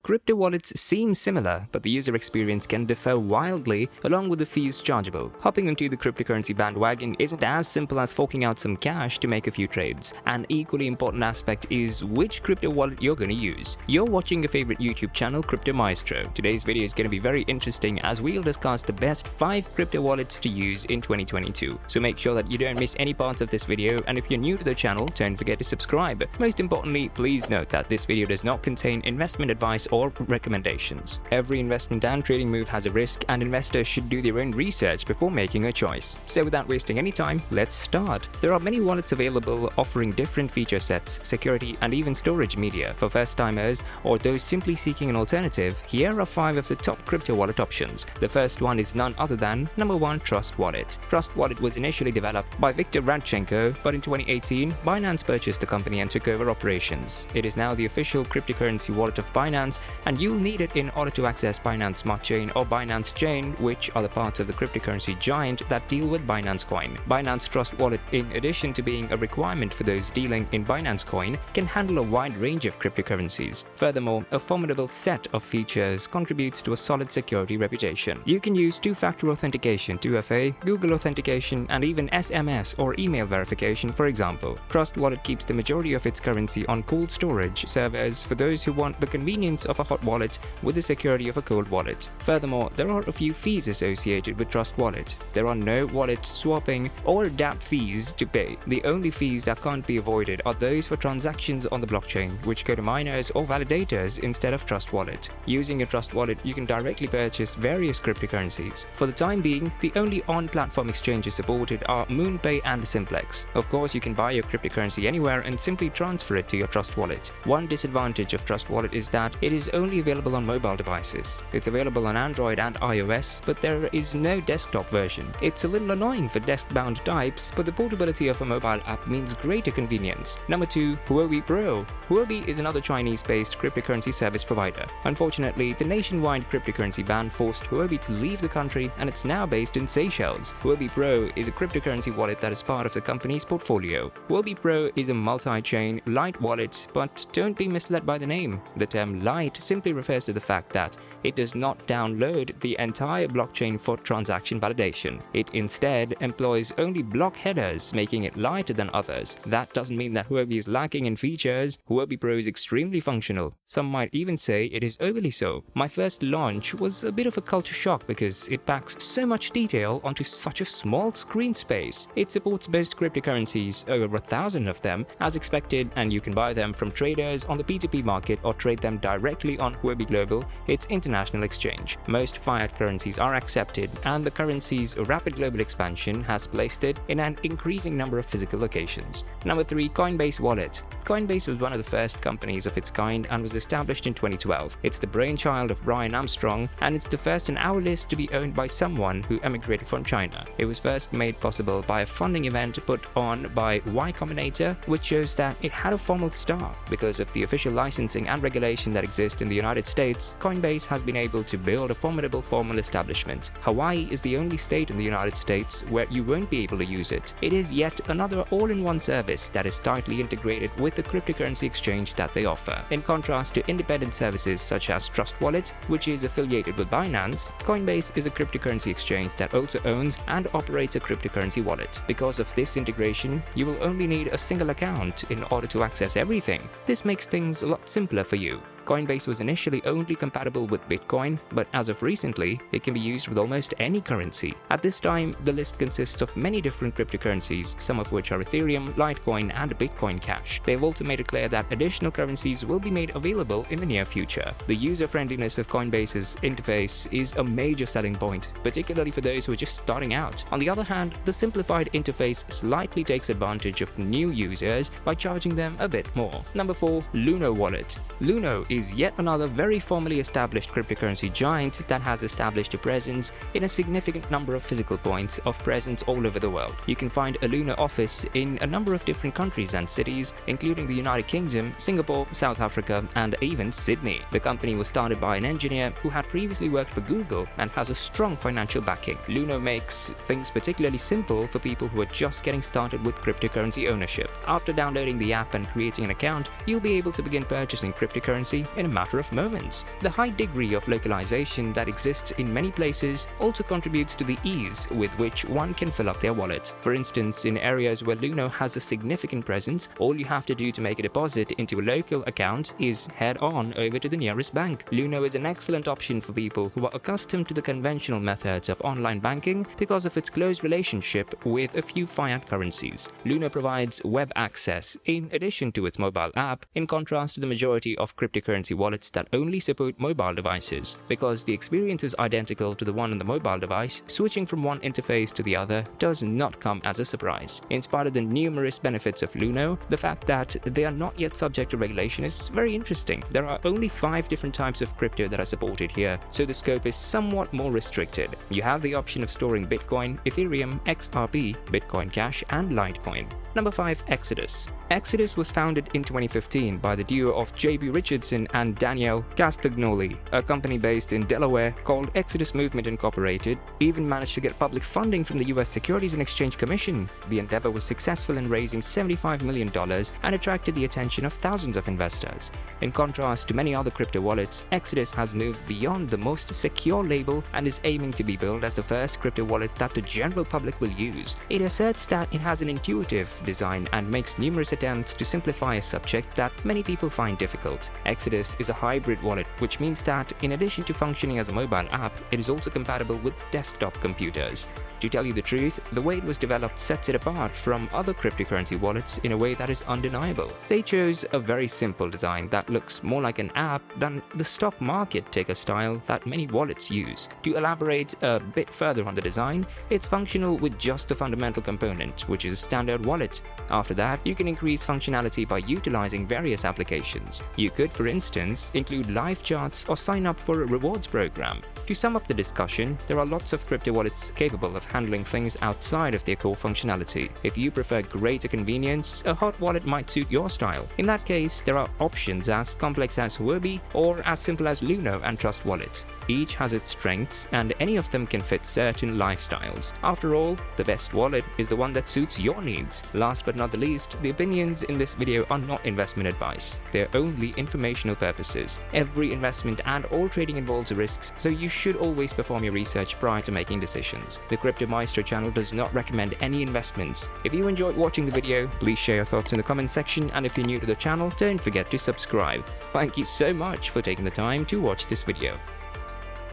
crypto wallets seem similar, but the user experience can differ wildly along with the fees chargeable. Hopping into the cryptocurrency bandwagon isn't as simple as forking out some cash to make a few trades. An equally important aspect is which crypto wallet you're going to use. You're watching your favorite YouTube channel, Crypto Mystro. Today's video is going to be very interesting as we'll discuss the best 5 crypto wallets to use in 2022. So make sure that you don't miss any parts of this video, and if you're new to the channel, don't forget to subscribe. Most importantly, please note that this video does not contain investment advice or recommendations. Every investment and trading move has a risk, and investors should do their own research before making a choice. So without wasting any time, let's start. There are many wallets available offering different feature sets, security, and even storage media. For first-timers or those simply seeking an alternative, here are 5 of the top crypto wallet options. The first one is none other than number 1, Trust Wallet. Trust Wallet was initially developed by Viktor Radchenko, but in 2018, Binance purchased the company and took over operations. It is now the official cryptocurrency wallet of Binance, and you'll need it in order to access Binance Smart Chain or Binance Chain, which are the parts of the cryptocurrency giant that deal with Binance Coin. Binance Trust Wallet, in addition to being a requirement for those dealing in Binance Coin, can handle a wide range of cryptocurrencies. Furthermore, a formidable set of features contributes to a solid security reputation. You can use two-factor authentication, 2FA, Google authentication, and even SMS or email verification, for example. Trust Wallet keeps the majority of its currency on cold storage servers for those who want the convenience of a hot wallet with the security of a cold wallet. Furthermore, there are a few fees associated with Trust Wallet. There are no wallet swapping or DApp fees to pay. The only fees that can't be avoided are those for transactions on the blockchain, which go to miners or validators instead of Trust Wallet. Using a Trust Wallet, you can directly purchase various cryptocurrencies. For the time being, the only on-platform exchanges supported are MoonPay and Simplex. Of course, you can buy your cryptocurrency anywhere and simply transfer it to your Trust Wallet. One disadvantage of Trust Wallet is that it is only available on mobile devices. It's available on Android and iOS, but there is no desktop version. It's a little annoying for desk-bound types, but the portability of a mobile app means greater convenience. Number 2, Huobi Pro. Huobi is another Chinese-based cryptocurrency service provider. Unfortunately, the nationwide cryptocurrency ban forced Huobi to leave the country, and it's now based in Seychelles. Huobi Pro is a cryptocurrency wallet that is part of the company's portfolio. Huobi Pro is a multi-chain light wallet, but don't be misled by the name. The term light simply refers to the fact that it does not download the entire blockchain for transaction validation. It instead employs only block headers, making it lighter than others. That doesn't mean that Huobi is lacking in features. Huobi Pro is extremely functional. Some might even say it is overly so. My first launch was a bit of a culture shock because it packs so much detail onto such a small screen space. It supports most cryptocurrencies, over 1,000 of them, as expected, and you can buy them from traders on the P2P market or trade them directly on Huobi Global, its international exchange. Most fiat currencies are accepted, and the currency's rapid global expansion has placed it in an increasing number of physical locations. Number 3, Coinbase Wallet. Coinbase was one of the first companies of its kind and was established in 2012. It's the brainchild of Brian Armstrong, and it's the first on our list to be owned by someone who emigrated from China. It was first made possible by a funding event put on by Y Combinator, which shows that it had a formal start. Because of the official licensing and regulation that exist in the United States, Coinbase has been able to build a formidable formal establishment. Hawaii is the only state in the United States where you won't be able to use it. It is yet another all-in-one service that is tightly integrated with the cryptocurrency exchange that they offer. In contrast to independent services such as Trust Wallet, which is affiliated with Binance, Coinbase is a cryptocurrency exchange that also owns and operates a cryptocurrency wallet. Because of this integration, you will only need a single account in order to access everything. This makes things a lot simpler for you. Coinbase was initially only compatible with Bitcoin, but as of recently, it can be used with almost any currency. At this time, the list consists of many different cryptocurrencies, some of which are Ethereum, Litecoin, and Bitcoin Cash. They've also made it clear that additional currencies will be made available in the near future. The user-friendliness of Coinbase's interface is a major selling point, particularly for those who are just starting out. On the other hand, the simplified interface slightly takes advantage of new users by charging them a bit more. Number 4, Lunar Wallet. Lunar is yet another very formally established cryptocurrency giant that has established a presence in a significant number of physical points of presence all over the world. You can find a Lunar office in a number of different countries and cities, including the United Kingdom, Singapore, South Africa, and even Sydney. The company was started by an engineer who had previously worked for Google and has a strong financial backing. Lunar makes things particularly simple for people who are just getting started with cryptocurrency ownership. After downloading the app and creating an account, you'll be able to begin purchasing cryptocurrency, in a matter of moments. The high degree of localization that exists in many places also contributes to the ease with which one can fill up their wallet. For instance, in areas where Lunar has a significant presence, all you have to do to make a deposit into a local account is head on over to the nearest bank. Lunar is an excellent option for people who are accustomed to the conventional methods of online banking because of its close relationship with a few fiat currencies. Lunar provides web access in addition to its mobile app, in contrast to the majority of cryptocurrency wallets that only support mobile devices. Because the experience is identical to the one on the mobile device, switching from one interface to the other does not come as a surprise. In spite of the numerous benefits of Lunar, the fact that they are not yet subject to regulation is very interesting. There are only 5 different types of crypto that are supported here, so the scope is somewhat more restricted. You have the option of storing Bitcoin, Ethereum, XRP, Bitcoin Cash, and Litecoin. Number 5. Exodus. Exodus was founded in 2015 by the duo of J.B. Richardson and Danielle Castagnoli. A company based in Delaware called Exodus Movement Incorporated even managed to get public funding from the U.S. Securities and Exchange Commission. The endeavor was successful in raising $75 million and attracted the attention of thousands of investors. In contrast to many other crypto wallets, Exodus has moved beyond the most secure label and is aiming to be built as the first crypto wallet that the general public will use. It asserts that it has an intuitive design and makes numerous attempts to simplify a subject that many people find difficult. Exodus is a hybrid wallet, which means that in addition to functioning as a mobile app, it is also compatible with desktop computers. To tell you the truth, the way it was developed sets it apart from other cryptocurrency wallets in a way that is undeniable. They chose a very simple design that looks more like an app than the stock market ticker style that many wallets use. To elaborate a bit further on the design, it's functional with just the fundamental component, which is standard wallet. After that, you can increase functionality by utilizing various applications. You could, for instance, include live charts or sign up for a rewards program. To sum up the discussion, there are lots of crypto wallets capable of handling things outside of their core functionality. If you prefer greater convenience, a hot wallet might suit your style. In that case, there are options as complex as Huobi or as simple as Lunar and Trust Wallet. Each has its strengths, and any of them can fit certain lifestyles. After all, the best wallet is the one that suits your needs. Last but not the least, the opinions in this video are not investment advice. They're only informational purposes. Every investment and all trading involves risks, so you should always perform your research prior to making decisions. The Crypto Mystro channel does not recommend any investments. If you enjoyed watching the video, please share your thoughts in the comment section, and if you're new to the channel, don't forget to subscribe. Thank you so much for taking the time to watch this video.